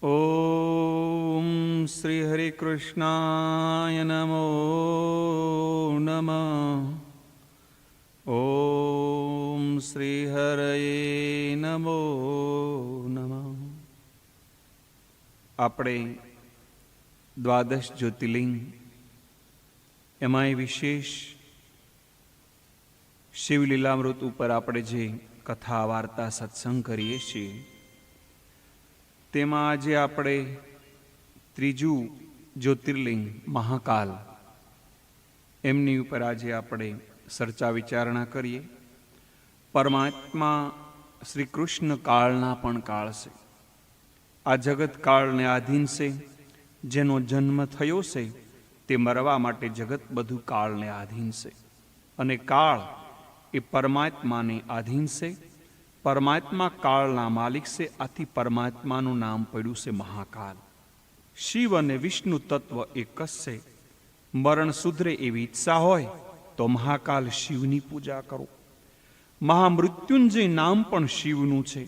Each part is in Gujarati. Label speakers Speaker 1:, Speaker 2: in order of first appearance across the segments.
Speaker 1: ઓમ શ્રી હરિ કૃષ્ણાય નમો નમઃ. ઓમ શ્રી હરયે નમો નમઃ. આપણે દ્વાદશ જ્યોતિર્લિંગ એમાંય વિશેષ શિવલીલામૃત ઉપર આપણે જે કથા વાર્તા સત્સંગ કરીએ છીએ તેમાં આજે આપણે ત્રીજું જ્યોતિર્લિંગ મહાકાલ એમની ઉપર આજે આપણે ચર્ચા વિચારણા કરીએ. પરમાત્મા શ્રી કૃષ્ણ કાળના પણ કાળ છે. આ જગત કાળને આધીન છે. જેનો જન્મ થયો છે તે મરવા માટે જગત બધું કાળને આધીન છે અને કાળ એ પરમાત્માને આધીન છે. પરમાત્મા કાળના માલિક છે. આથી પરમાત્માનું નામ પડ્યું છે મહાકાલ. શિવ અને વિષ્ણુ તત્વ એક જ છે. મરણ સુધરે એવી ઈચ્છા હોય તો મહાકાલ શિવની પૂજા કરો. મહામૃત્યુંજય નામ પણ શિવનું છે.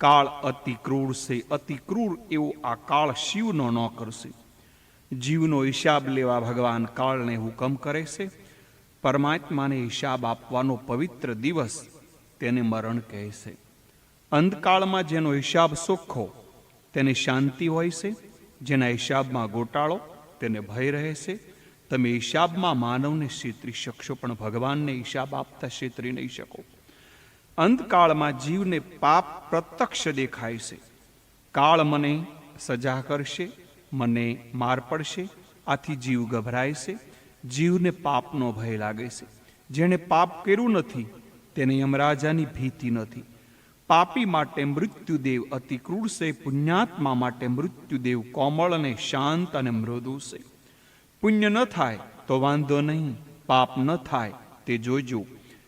Speaker 1: કાળ અતિ ક્રૂર છે. અતિ ક્રૂર એવો આ કાળ શિવનો ન કરશે. જીવનો હિસાબ લેવા ભગવાન કાળને હુકમ કરે છે. પરમાત્માને હિસાબ આપવાનો પવિત્ર દિવસ તેને મરણ કહે છે. અંધકાળમાં જેનો હિસાબ સોખો તેને શાંતિ હોય છે. જેના હિસાબમાં ગોટાળો તેને ભય રહે છે. તમે હિસાબમાં માનવને છેતરી શકશો પણ ભગવાનને હિસાબ આપતા છેતરી નહીં શકો. અંધકાળમાં જીવને પાપ પ્રત્યક્ષ દેખાય છે. કાળ મને સજા કરશે, મને માર પડશે. આથી જીવ ગભરાય છે. જીવને પાપનો ભય લાગે છે. જેણે પાપ કર્યું નથી તેને યમરાજાની ભીતિ નથી. પાપી માટે મૃત્યુદેવ અતિ ક્રૂર છે. પુણ્યાત્મા માટે મૃત્યુદેવ કોમળ અને શાંત અને મૃદુ છે. પુણ્ય ન થાય તો વાંધો નહીં, પાપ ન થાય તે જોજો.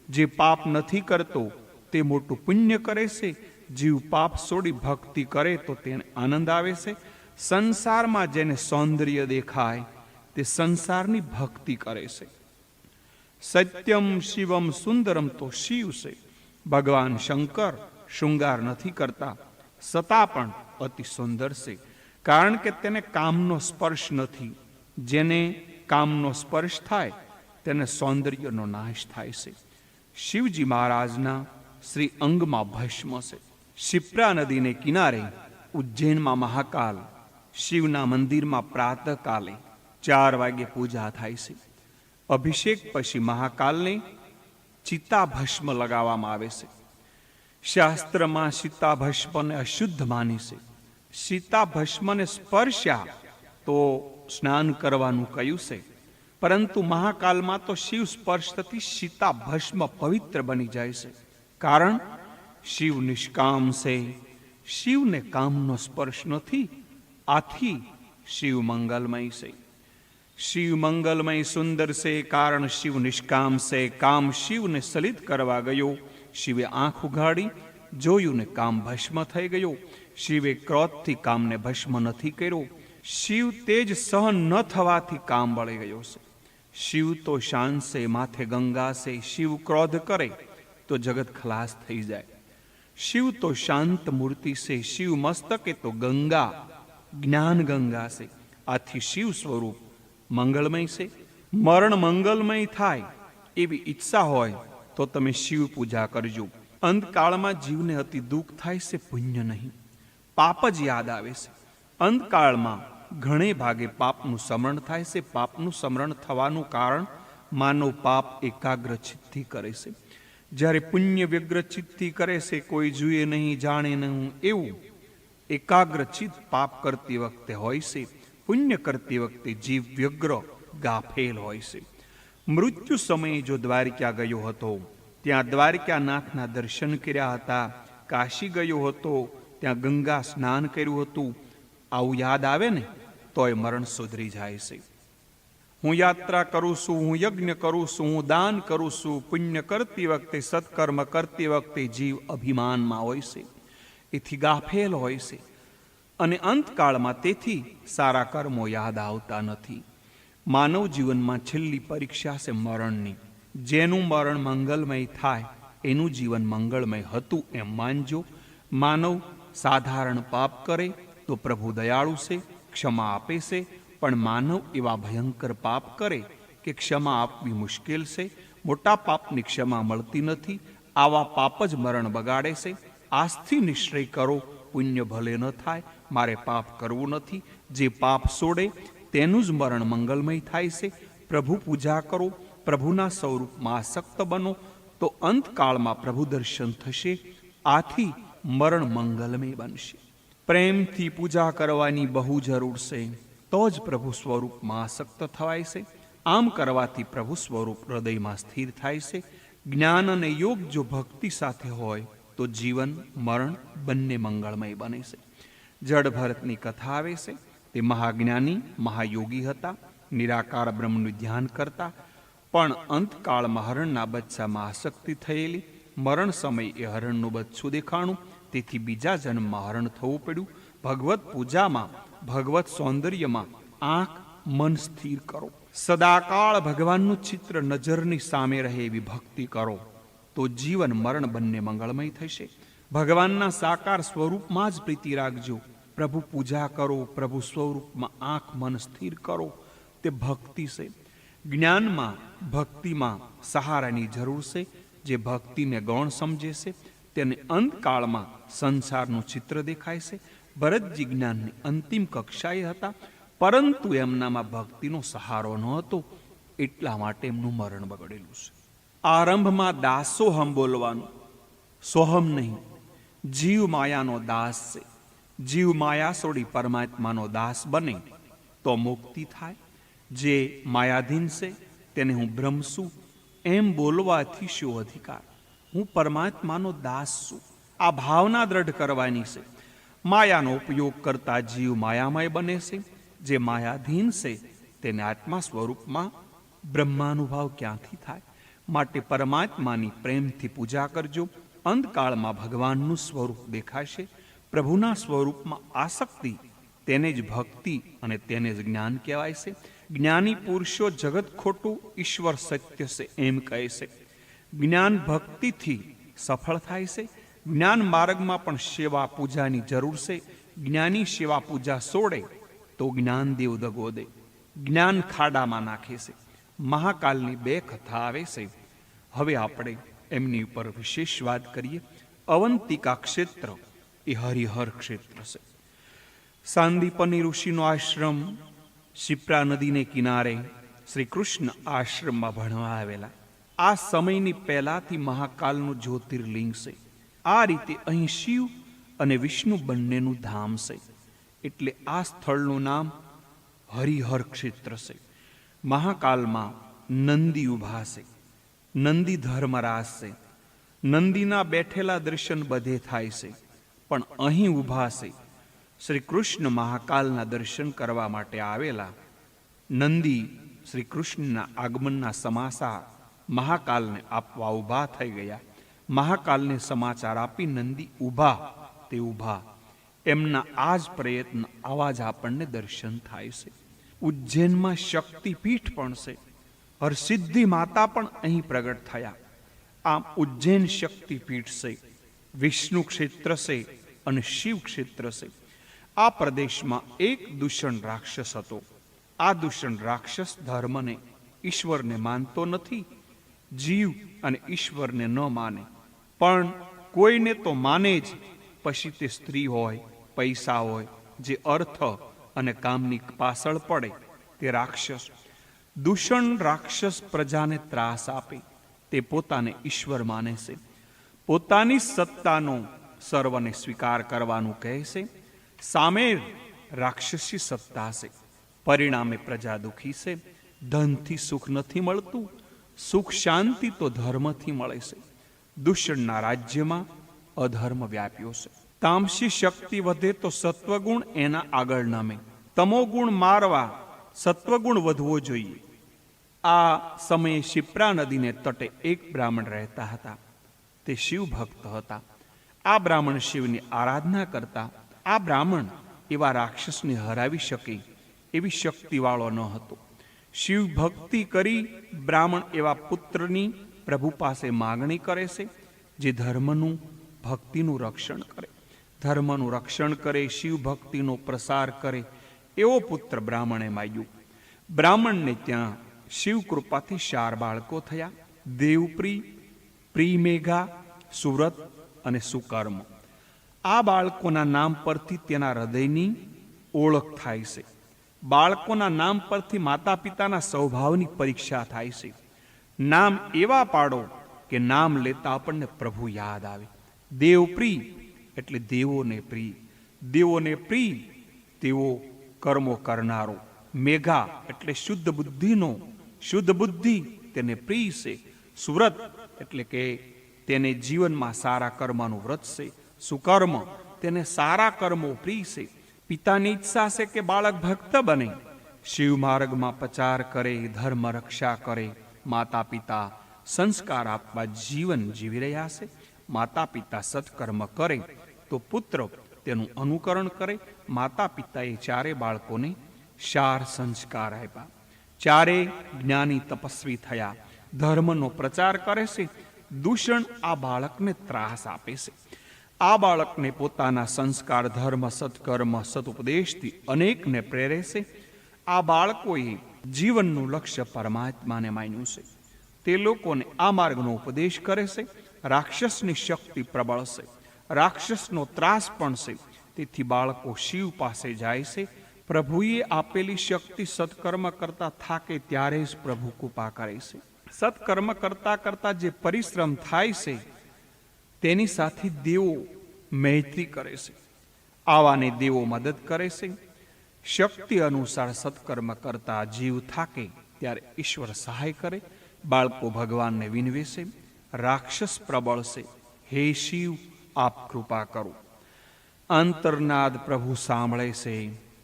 Speaker 1: જે પાપ નથી કરતો તે મોટું પુણ્ય કરે છે. જીવ પાપ છોડી ભક્તિ કરે તો તેને આનંદ આવે છે. સંસારમાં જેને સૌંદર્ય દેખાય તે સંસારની ભક્તિ કરે છે. સત્યમ શિવમ સુંદરમ તો શિવ છે. ભગવાન શંકર શૃંગાર નથી કરતા છતાં પણ અતિ સુંદર છે. કારણ કે તેને કામનો સ્પર્શ નથી. જેને કામનો સ્પર્શ થાય તેને સૌંદર્યનો નાશ થાય છે. શિવજી મહારાજના શ્રી અંગમાં ભસ્મ છે. શિપ્રા નદીને કિનારે ઉજ્જૈનમાં મહાકાલ શિવના મંદિરમાં પ્રાતઃકાલે 4 વાગે પૂજા થાય છે. અભિષેક પછી મહાકાલને ચિતાભસ્મ લગાવવામાં આવે છે. શાસ્ત્રમાં સીતાભસ્મને અશુદ્ધ માની છે. સીતાભસ્મને સ્પર્શ્યા તો સ્નાન કરવાનું કહ્યું છે. પરંતુ મહાકાલમાં તો શિવ સ્પર્શ થતી સીતાભસ્મ પવિત્ર બની જાય છે. કારણ શિવ નિષ્કામ છે. શિવને કામનો સ્પર્શ નથી. આથી શિવ મંગલમય છે. શિવ મંગલમય સુંદર છે. કારણ શિવ નિષ્કામ છે. કામ શિવને સલિત કરવા ગયો. શિવે આંખ ઉઘાડી જોયું ને કામ ભસ્મ થઈ ગયો. શિવે ક્રોધથી કામને ભસ્મ નથી કર્યો. શિવ તેજ સહન ન થવાથી કામ બળી ગયો છે. શિવ તો શાંત છે. માથે ગંગા છે. શિવ ક્રોધ કરે તો જગત ખલાસ થઈ જાય. શિવ તો શાંત મૂર્તિ છે. શિવ મસ્તકે તો ગંગા જ્ઞાન ગંગા છે. આથી શિવ સ્વરૂપ મંગળમય છે. મરણ મંગલમય થાય એવી ઈચ્છા હોય તો તમે શિવ પૂજા કરજો. અંતકાળમાં જીવને અતિ દુઃખ થાય છે. પુણ્ય નહીં, પાપ જ યાદ આવે છે. અંતકાળમાં ઘણે ભાગે પાપનું સ્મરણ થાય છે. પાપનું સ્મરણ થવાનું કારણ માનવ પાપ એકાગ્ર ચિત્તથી કરે છે. જ્યારે પુણ્ય વ્યગ્ર ચિત્તથી કરે છે, કોઈ જુએ નહીં, જાણે નહીં, એવું એકાગ્ર ચિત્ત પાપ કરતી વખતે હોય છે. પુણ્ય કરતી વખતે જીવ વ્યગ્ર ગાફેલ હોય છે. મૃત્યુ સમયે જો દ્વારિકા ગયો હતો, ત્યાં દ્વારિકાનાથના દર્શન કર્યા હતા, કાશી ગયો હતો, ત્યાં ગંગા સ્નાન કર્યું હતું, આવું યાદ આવે ને તોય મરણ સુધરી જાય છે. હું યાત્રા કરું છું, હું યજ્ઞ કરું છું, હું દાન કરું છું. પુણ્ય કરતી વખતે, સત્કર્મ કરતી વખતે જીવ અભિમાનમાં હોય છે. એથી ગાફેલ હોય છે અને અંતકાળમાં તેથી સારા કર્મો યાદ આવતા નથી. માનવ જીવનમાં છેલ્લી પરીક્ષા છે મરણની. જેનું મરણ મંગલમય થાય એનું જીવન મંગળમય હતું એમ માનજો. માનવ સાધારણ પાપ કરે તો તો પ્રભુ દયાળુ છે, ક્ષમા આપે છે. પણ માનવ એવા ભયંકર પાપ કરે કે ક્ષમા આપવી મુશ્કેલ છે. મોટા પાપની ક્ષમા મળતી નથી. આવા પાપ જ મરણ બગાડે છે. આજથી નિશ્ચય કરો, પુણ્ય ભલે ન થાય, મારે પાપ કરવું નથી. જે પાપ છોડે તેનું જ મરણ મંગલમય થાય છે. પ્રભુ પૂજા કરો, પ્રભુના સ્વરૂપમાં આસક્ત બનો, તો અંતકાળમાં પ્રભુ દર્શન થશે. આથી મરણ મંગલમય બનશે. પ્રેમથી પૂજા કરવાની બહુ જરૂર છે, તો જ પ્રભુ સ્વરૂપમાં આસક્ત થવાય છે. આમ કરવાથી પ્રભુ સ્વરૂપ હૃદયમાં સ્થિર થાય છે. જ્ઞાન અને યોગ જો ભક્તિ સાથે હોય તો જીવન મરણ બંને મંગળમય બને છે. જડ ભરતની કથા આવે છે. તે મહાજ્ઞાની મહાયોગી હતા, નિરાકાર બ્રહ્મનું ધ્યાન કરતા. પણ અંતકાળમાં હરણના બચ્ચામાં આસક્તિ થયેલી. મરણ સમયે હરણનું બચ્ચું દેખાણું, તેથી બીજા જન્મમાં હરણ થવું પડ્યું. ભગવત પૂજામાં, ભગવત સૌંદર્યમાં આંખ મન સ્થિર કરો. સદાકાળ ભગવાનનું ચિત્ર નજરની સામે રહે એવી ભક્તિ કરો, તો જીવન મરણ બંને મંગળમય થશે. ભગવાનના સાકાર સ્વરૂપમાં જ પ્રીતિ રાખજો. પ્રભુ પૂજા કરો, પ્રભુ સ્વરૂપમાં આંખ મન સ્થિર કરો, તે ભક્તિ છે. જ્ઞાનમાં ભક્તિમાં સહારાની જરૂર છે. જે ભક્તિને ગૌણ સમજે છે તેને અંતકાળમાં સંસારનું ચિત્ર દેખાય છે. ભરતજી જ્ઞાનની અંતિમ કક્ષાએ હતા, પરંતુ એમનામાં ભક્તિનો સહારો ન હતો, એટલા માટે એમનું મરણ બગડેલું છે. આરંભમાં દાસોહમ બોલવાનું, સોહમ નહીં. જીવ માયાનો દાસ છે. જીવ માયા છોડી પરમાત્માનો દાસ બને તો મુક્તિ થાય. જે માયાધીન છે તેને હું બ્રહ્મ છું એમ બોલવાથી શું અધિકાર? હું પરમાત્માનો દાસ છું, આ ભાવના દ્રઢ કરવાની છે. માયાનો ઉપયોગ કરતા જીવ માયામય બને છે. જે માયાધીન છે તેને આત્મા સ્વરૂપમાં બ્રહ્માનુભાવ ક્યાંથી થાય? માટે પરમાત્માની પ્રેમથી પૂજા કરજો. અંતકાળમાં ભગવાનનું સ્વરૂપ દેખાશે. પ્રભુના સ્વરૂપમાં આસક્તિ, તેને જ ભક્તિ અને તેને જ જ્ઞાન કહેવાય છે. જ્ઞાની પુરુષો જગત ખોટું, ઈશ્વર સત્ય છે એમ કહે છે. જ્ઞાન ભક્તિથી સફળ થાય છે. જ્ઞાન માર્ગમાં પણ સેવા પૂજાની જરૂર છે. જ્ઞાની સેવા પૂજા છોડે તો જ્ઞાનદેવ દગો દે, જ્ઞાન ખાડામાં નાખે છે. મહાકાલની 2 કથા આવે છે. હવે આપણે એમની ઉપર વિશેષ વાત કરીએ. અવંતિકા ક્ષેત્ર એ હરિહર ક્ષેત્ર છે. સાંદીપની ઋષિનો આશ્રમ શિપ્રા નદીને કિનારે શ્રી કૃષ્ણ આશ્રમમાં ભણવા આવેલા. આ સમયની પહેલાથી મહાકાલનું જ્યોતિર્લિંગ છે. આ રીતે અહીં શિવ અને વિષ્ણુ બંનેનું ધામ છે. એટલે આ સ્થળનું નામ હરિહર ક્ષેત્ર છે. મહાકાલમાં નંદી ઊભા છે. નંદી ધર્મરાજ છે. નંદીના બેઠેલા દર્શન બધે થાય છે, પણ અહીં ઊભા છે. શ્રી કૃષ્ણ મહાકાલના દર્શન કરવા માટે આવેલા. નંદી શ્રી કૃષ્ણના આગમનના સમાચાર મહાકાલને આપવા ઊભા થઈ ગયા. મહાકાલને સમાચાર આપી નંદી ઊભા તે ઊભા. એમના આ જ પ્રયત્ન, આવા જ આપણને દર્શન થાય છે. ઉજ્જૈનમાં શક્તિપીઠ પણ છે. હરસિદ્ધિ માતા પણ અહીં પ્રગટ થયા. આમ ઉજ્જૈન શક્તિપીઠ છે, વિષ્ણુ ક્ષેત્ર છે અને શિવ ક્ષેત્ર છે. આ પ્રદેશમાં એક દૂષણ રાક્ષસ હતો. આ દૂષણ રાક્ષસ ધર્મને, ઈશ્વરને માનતો નથી. જીવ અને ઈશ્વરને ન માને, પણ કોઈને તો માને જ. પછી તે સ્ત્રી હોય, પૈસા હોય, જે અર્થ અને કામની પાછળ પડે તે રાક્ષસ. દૂષણ રાક્ષસ પ્રજાને ત્રાસ આપે. તે પોતાને ઈશ્વર માને છે. પોતાની સત્તાનો સર્વને સ્વીકાર કરવાનું કહે છે. સામે રાક્ષસી સત્તા છે. પરિણામે પ્રજા દુઃખી છે. ધનથી સુખ નથી મળતું. સુખ શાંતિ તો ધર્મથી મળે છે. દૂષણના રાજ્યમાં અધર્મ વ્યાપ્યો છે. તામસી શક્તિ વધે તો સત્વગુણ એના આગળ નમે. તમોગુણ મારવા સત્વગુણ વધવો જોઈએ. આ સમયે શિપ્રા નદીને તટે એક બ્રાહ્મણ રહેતા હતા. તે શિવ ભક્ત હતા. આ બ્રાહ્મણ શિવની આરાધના કરતા. આ બ્રાહ્મણ એવા રાક્ષસને હરાવી શકે એવી શક્તિવાળો ન હતો. શિવ ભક્તિ કરી બ્રાહ્મણ એવા પુત્રની પ્રભુ પાસે માગણી કરે છે, જે ધર્મનું, ભક્તિનું રક્ષણ કરે. ધર્મનું રક્ષણ કરે, શિવ ભક્તિનો પ્રસાર કરે એવો પુત્ર બ્રાહ્મણે માગ્યું. બ્રાહ્મણને ત્યાં શિવ કૃપાથી 4 બાળકો થયા: દેવપ્રી, પ્રિમેઘા, સુવ્રત અને સુકર્મ. આ બાળકોના નામ પરથી તેના હૃદયની ઓળખ થાય છે. બાળકોના નામ પરથી માતા પિતાના સ્વભાવની પરીક્ષા થાય છે. નામ એવા પાડો કે નામ લેતા આપણને પ્રભુ યાદ આવે. દેવપ્રી એટલે દેવોને પ્રિય, દેવોને પ્રિય તેવો કર્મો કરનારો. મેઘા એટલે શુદ્ધ બુદ્ધિનો, શુદ્ધ બુદ્ધિ તેને પ્રિય છે. સુવ્રત એટલે કે તેને જીવનમાં સારા કર્મનું વ્રત છે. સુકર્મ તેને સારા કર્મો પ્રિય છે. પિતાની ઈચ્છા છે કે બાળક ભક્ત બને, શિવ માર્ગમાં પ્રચાર કરે, ધર્મ રક્ષા કરે. માતા પિતા સંસ્કાર આપવા જીવન જીવી રહ્યા છે. માતા પિતા સત્કર્મ કરે તો પુત્ર તેનું અનુકરણ કરે. માતા પિતાએ 4 બાળકોને 4 સંસ્કાર આપ્યા. 4 જ્ઞાની તપસ્વી થયા, ધર્મનો પ્રચાર કરે છે. દૂષણ આ બાળકને ત્રાસ આપે છે. આ બાળકને પોતાના સંસ્કાર, ધર્મ, સત્કર્મ, સદુપદેશથી અનેકને પ્રેરે છે. આ બાળકોએ જીવનનું લક્ષ્ય પરમાત્માને માન્યું છે. તે લોકોને આ માર્ગનો ઉપદેશ કરે છે. રાક્ષસની શક્તિ પ્રબળ છે, રાક્ષસનો ત્રાસ પણ છે. તેથી બાળકો શિવ પાસે જાય છે. પ્રભુએ આપેલી શક્તિ સત્કર્મ કરતા થાકે ત્યારે જ પ્રભુ કૃપા કરે છે. સત્કર્મ કરતા કરતા જે પરિશ્રમ થાય છે તેની સાથે દેવો મૈત્રી કરે છે. આવાને દેવો મદદ કરે છે. શક્તિ અનુસાર સત્કર્મ કરતા જીવ થાકે ત્યારે ઈશ્વર સહાય કરે. બાળકો ભગવાનને વિનવે છે. રાક્ષસ પ્રબળ છે. હે શિવ, આપ કૃપા કરો. અંતરનાદ પ્રભુ સાંભળે છે.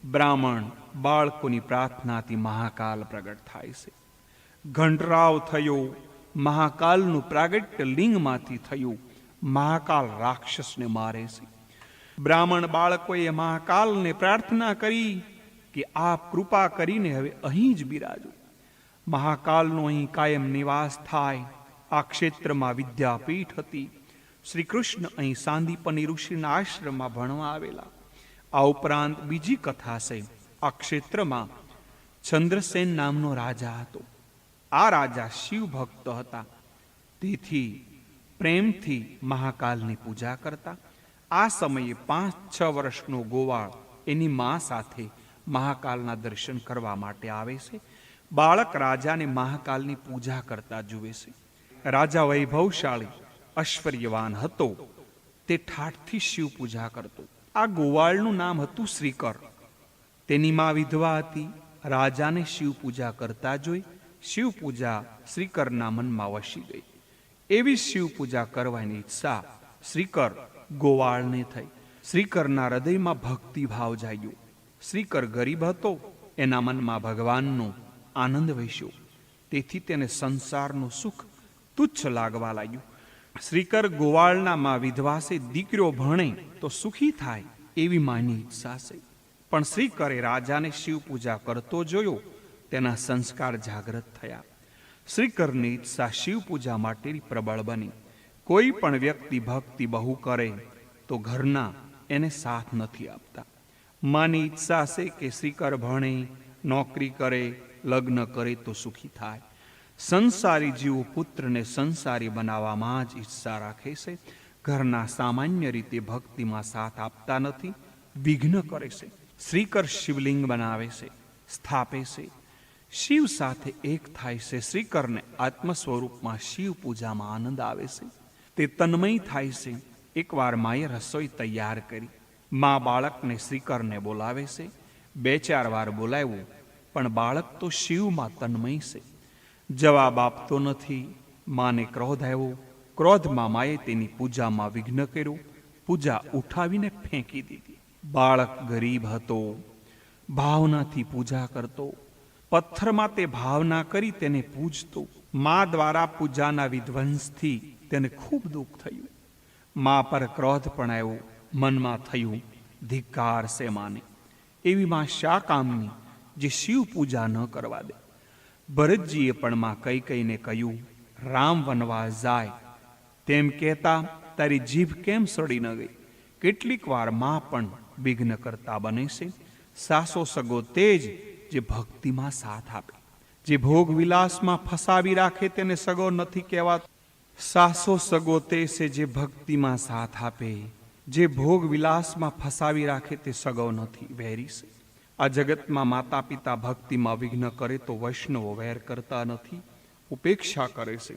Speaker 1: બ્રાહ્મણ બાળકોની પ્રાર્થનાથી મહાકાલ પ્રગટ થાય છે. ઘંટરાવ થયો, મહાકાલનું પ્રાગટ્ય લિંગમાંથી થયું. મહાકાલ રાક્ષસને મારે છે. બ્રાહ્મણ બાળકોએ મહાકાલને પ્રાર્થના કરી કે આપ કૃપા કરીને હવે અહીં જ બિરાજો. મહાકાલનો અહીં કાયમ નિવાસ થાય. આ ક્ષેત્રમાં વિદ્યાપીઠ હતી. શ્રી કૃષ્ણ અહીં સાંદીપની ઋષિના આશ્રમમાં ભણવા આવેલા. આ ઉપરાંત બીજી કથા છે. આ ક્ષેત્રમાં ચંદ્રસેન નામનો રાજા હતો. આ રાજા શિવ ભક્ત હતા. તેથી પ્રેમથી મહાકાલની પૂજા કરતા. આ સમયે 5-6 વર્ષનો ગોવાળ એની મા સાથે મહાકાલના દર્શન કરવા માટે આવે છે. બાળક રાજાને મહાકાલની પૂજા કરતા જુએ છે. રાજા વૈભવશાળી, ઐશ્વર્યવાન હતો. તે ઠાઠથી શિવ પૂજા કરતો. આ ગોવાળનું નામ હતું શ્રીકર. તેની મા વિધવા હતી. રાજાને શિવ પૂજા કરતા જોઈ શિવ પૂજા શ્રીકરના મનમાં વસી ગઈ. એવી શિવ પૂજા કરવાની ઈચ્છા શ્રીકર ગોવાળને થઈ. શ્રીકરના હૃદયમાં ભક્તિભાવ જાગ્યો. શ્રીકર ગરીબ હતો. એના મનમાં ભગવાનનો આનંદ વસ્યો. તેથી તેને સંસારનું સુખ તુચ્છ લાગવા લાગ્યું. શ્રીકર ગોવાળના માં વિધવા છે. દીકરો ભણે તો સુખી થાય એવી માની ઈચ્છા છે. પણ શ્રીકરે રાજાને શિવ પૂજા કરતો જોયો. તેના સંસ્કાર જાગૃત થયા. શ્રીકરની ઈચ્છા શિવ પૂજા માટેની પ્રબળ બની. કોઈ પણ વ્યક્તિ ભક્તિ બહુ કરે તો ઘરના એને સાથ નથી આપતા. માની ઈચ્છા છે કે શ્રીકર ભણે, નોકરી કરે, લગ્ન કરે તો સુખી થાય. સંસારી જીવો પુત્રને સંસારી બનાવવામાં જ ઈચ્છા રાખે છે. ઘરના સામાન્ય રીતે ભક્તિમાં સાથ આપતા નથી, વિઘ્ન કરે છે. શ્રીકર શિવલિંગ બનાવે છે, સ્થાપે છે, શિવ સાથે એક થાય છે. શ્રીકરને આત્મ સ્વરૂપમાં શિવ પૂજામાં આનંદ આવે છે. તે તન્મય થાય છે. એકવાર માએ રસોઈ તૈયાર કરી. મા બાળકને શ્રીકરને બોલાવે છે. 2-4 વાર બોલાવ્યું, પણ બાળક તો શિવમાં તન્મય છે. જવાબ આપતો નથી. માને ક્રોધ આવ્યો. ક્રોધમાં માએ તેની પૂજામાં વિઘ્ન કર્યું. પૂજા ઉઠાવીને ફેંકી દીધી. બાળક ગરીબ હતો. ભાવનાથી પૂજા કરતો. પથ્થરમાં તે ભાવના કરી તેને પૂજતો. મા દ્વારા પૂજાના વિધ્વંસથી તેને ખૂબ દુઃખ થયું. મા પર ક્રોધ પણ આવ્યો. મનમાં થયું, ધિક્કાર છે માને. એવી મા શા કામની જે શિવ પૂજા ન કરવા દે. ભરતજીએ પણ માં કૈકેયીને કહ્યું, રામ વનવાસ જાય તેમ કહેતા તારી જીભ કેમ સડી ન ગઈ? કેટલીક વાર માં પણ વિઘ્ન કરતા બને છે. સાસો સગો તે જ જે ભક્તિમાં સાથ આપે. જે ભોગ વિલાસમાં ફસાવી રાખે તેને સગો નથી કહેવાતો. સાસો સગો તે છે જે ભક્તિમાં સાથ આપે. જે ભોગ વિલાસમાં ફસાવી રાખે તે સગો નથી, વેરી છે. આ જગતમાં માતા પિતા ભક્તિમાં વિઘ્ન કરે તો વૈષ્ણવો વેર કરતા નથી, ઉપેક્ષા કરે છે.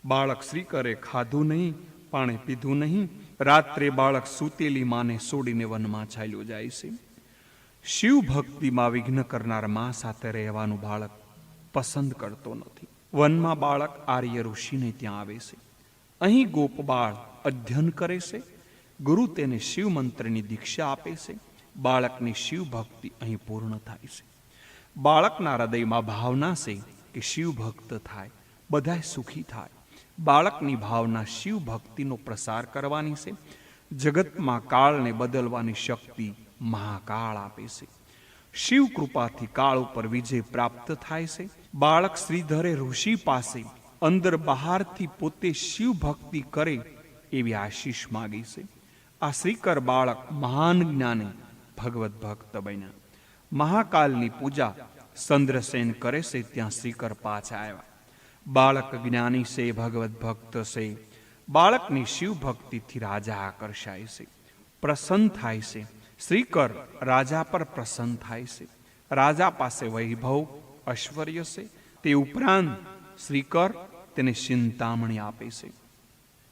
Speaker 1: બાળક શ્રી કરે ખાધું નહીં, પાણી પીધું નહીં, રાત્રે બાળક સૂતેલી માને છોડીને વનમાં ચાલ્યો જાય છે. શિવ ભક્તિમાં વિઘ્ન કરનાર માં સાથે રહેવાનું બાળક પસંદ કરતો નથી. વનમાં બાળક આર્ય ઋષિને ત્યાં આવે છે. અહીં ગોપ બાળ અધ્યયન કરે છે. ગુરુ તેને શિવ મંત્રની દીક્ષા આપે છે. બાળકની શિવ ભક્તિ અહીં પૂર્ણ થાય છે. બાળકના હૃદયમાં ભાવના છે કે શિવ ભક્ત થાય, બધાય સુખી થાય. બાળકની ભાવના શિવ ભક્તિનો પ્રસાર કરવાની છે. જગતમાં કાળને બદલવાની શક્તિ મહાકાળ આપે છે. શિવ કૃપાથી કાળ ઉપર વિજય પ્રાપ્ત થાય છે. બાળક શ્રીધરે ઋષિ પાસે અંદર બહારથી પોતે શિવ ભક્તિ કરે એવી આશીષ માગી છે. આ શ્રીકર બાળક મહાન જ્ઞાની ભગવત ભક્ત બન્યા. મહાકાલની પૂજા ચંદ્રસેન કરે છે ત્યાં શ્રીકર પાછા આવ્યા. બાળક જ્ઞાની છે, ભગવત ભક્ત છે. બાળકની શિવ ભક્તિથી રાજા આકર્ષાય છે, પ્રસન્ન થાય છે. શ્રીકર રાજા પર પ્રસન્ન થાય છે. રાજા પાસે વૈભવ ઐશ્વર્ય છે. તે ઉપરાંત શ્રીકર તેને ચિંતામણી આપે છે.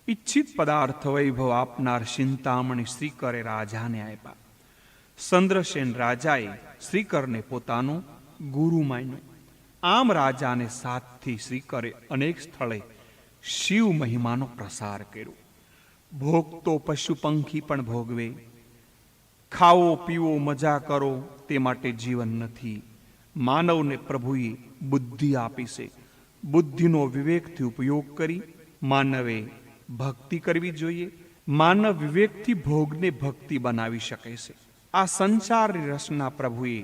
Speaker 1: ઈચ્છિત પદાર્થ વૈભવ આપનાર ચિંતામણી શ્રીકરે રાજાને આપ્યા. ચંદ્રસેન રાજાએ શ્રીકરને પોતાનો ગુરુ માન્યો. આમ રાજાને સાથથી શ્રીકરે અનેક સ્થળે શિવ મહિમાનો પ્રસાર કર્યો. ભોગ તો પશુ પંખી પણ ભોગવે. ખાવો પીવો મજા કરો તે માટે જીવન નથી. માનવને પ્રભુએ બુદ્ધિ આપી છે. બુદ્ધિનો વિવેકથી ઉપયોગ કરી માનવે ભક્તિ કરવી જોઈએ. માનવ વિવેકથી ભોગને ભક્તિ બનાવી શકે છે. આ સંસારની રચના પ્રભુએ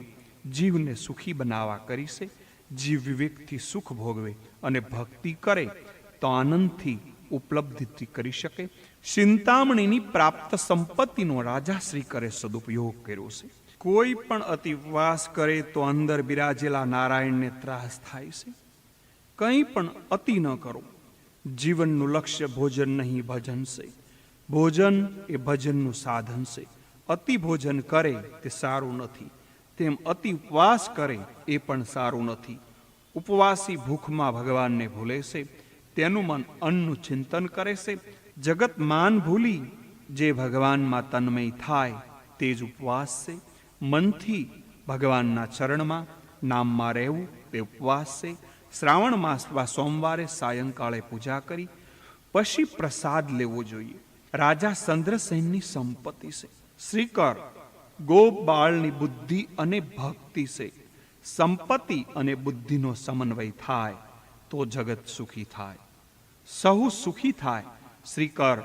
Speaker 1: જીવને સુખી બનાવવા કરી છે. જીવ વિવેકથી સુખ ભોગવે અને ભક્તિ કરે તો આનંદથી ઉપલબ્ધિથી કરી શકે. ચિંતામણીની પ્રાપ્ત સંપત્તિનો રાજા શ્રીકરે સદુપયોગ કર્યો છે. કોઈ પણ અતિવાસ કરે તો અંદર બિરાજેલા નારાયણને ત્રાસ થાય છે. કંઈ પણ અતિ ન કરો. જીવનનું લક્ષ્ય ભોજન નહીં, ભજન છે. ભોજન એ ભજનનું સાધન છે. અતિ ભોજન કરે તે સારું નથી, તેમ અતિ ઉપવાસ કરે એ પણ સારું નથી. ઉપવાસી ભૂખમાં ભગવાનને ભૂલે છે. તેનું મન અન્નનું ચિંતન કરે છે. જગત માન ભૂલી જે ભગવાનમાં તન્મય થાય તે જ ઉપવાસ છે. મનથી ભગવાનના ચરણમાં નામમાં રહેવું તે ઉપવાસ છે. શ્રાવણ માસમાં સોમવારે સાયંકાળે પૂજા કરી પછી પ્રસાદ લેવો જોઈએ. રાજા ચંદ્રસેનની સંપત્તિ છે. શ્રીકર ગોપ બાળની બુદ્ધિ અને ભક્તિ છે. સંપત્તિ અને બુદ્ધિનો સમન્વય થાય તો જગત સુખી થાય, સહુ સુખી થાય. શ્રીકર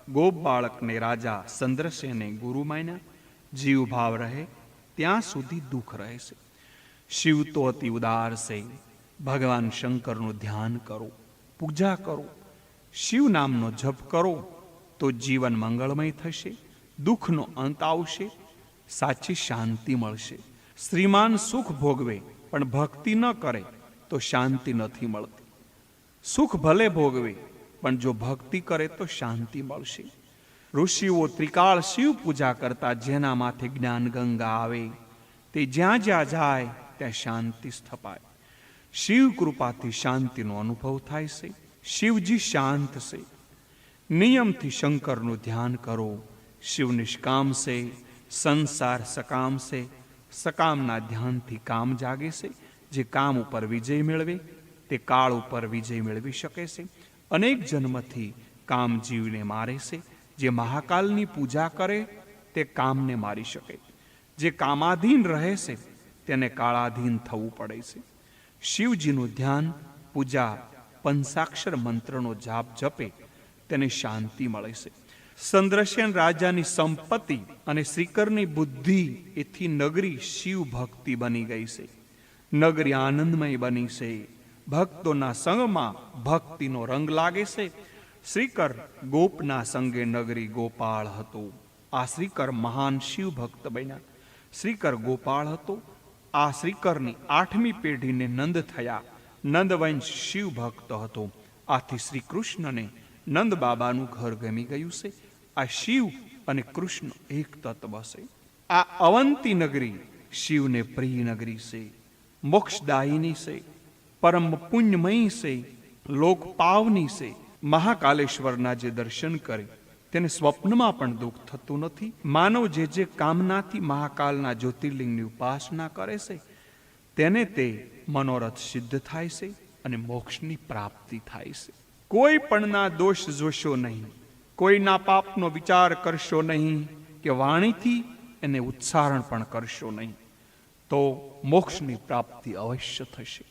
Speaker 1: ગોપ બાળકને રાજા ચંદ્રસેને ગુરુ માન્યા. જીવ ભાવ રહે ત્યાં સુધી દુઃખ રહે છે. શિવ તો અતિ ઉદાર છે. ભગવાન શંકરનું ધ્યાન કરો, પૂજા કરો, શિવ નામનો જપ કરો તો જીવન મંગળમય થશે. દુઃખનો અંત આવશે, સાચી શાંતિ મળશે. શ્રીમાન સુખ ભોગવે પણ ભક્તિ ન કરે તો શાંતિ નથી મળતી. સુખ ભલે ભોગવે પણ જો ભક્તિ કરે તો શાંતિ મળશે. ઋષિઓ ત્રિકાળ શિવ પૂજા કરતા. જેના માથે જ્ઞાન ગંગા આવે તે જ્યાં જ્યાં જાય ત્યાં શાંતિ સ્થપાય. શિવ કૃપાથી શાંતિનો અનુભવ થાય છે. શિવજી શાંત છે. નિયમથી શંકરનું ધ્યાન કરો. શિવ નિષ્કામ છે, સંસાર સકામ છે. સકામના ધ્યાનથી કામ જાગે છે. જે કામ ઉપર વિજય મેળવે તે કાળ ઉપર વિજય મેળવી શકે છે. અનેક જન્મથી કામ જીવને મારે છે. જે મહાકાલની પૂજા કરે તે કામને મારી શકે. જે કામાધીન રહે છે તેને કાળાધીન થવું પડે છે. શિવજીનું ધ્યાન, પૂજા, પંચાક્ષર મંત્રનો જાપ જપે તેને શાંતિ મળે છે. ચંદ્રસેન રાજાની સંપત્તિ અને શ્રીકરની બુદ્ધિ એથી નગરી શિવ ભક્તિ બની ગઈ છે. નગરી આનંદમય બની છે. ભક્તોના સંગમાં ભક્તિનો રંગ લાગે છે. શ્રીકર ગોપના સંગે નગરી ગોપાળ હતો. આ શ્રીકર મહાન શિવ ભક્ત બન્યા. શ્રીકર ગોપાળ હતો. આ શ્રીકરની 8મી પેઢીને નંદ થયા. નંદવંશ શિવ ભક્ત હતો. આથી શ્રી કૃષ્ણને નંદ બાબાનું ઘર ગમી ગયું છે. આ શિવ અને કૃષ્ણ એક તત્વ છે. આ અવંતી નગરી શિવને પ્રિય નગરી છે, મોક્ષદાયિની છે, પરમ પુણ્યમયી છે, લોક પાવની છે. મહાકાલેશ્વરના જે દર્શન કરે તેને સ્વપ્નમાં પણ દુઃખ થતું નથી. માનવ જે કામનાથી મહાકાલના જ્યોતિર્લિંગની ઉપાસના કરે છે તેને તે મનોરથ સિદ્ધ થાય છે અને મોક્ષની પ્રાપ્તિ થાય છે. કોઈ પણના દોષ જોશો નહીં, કોઈના પાપનો વિચાર કરશો નહીં કે વાણીથી એને ઉચ્ચારણ પણ કરશો નહીં, તો મોક્ષની પ્રાપ્તિ અવશ્ય થશે.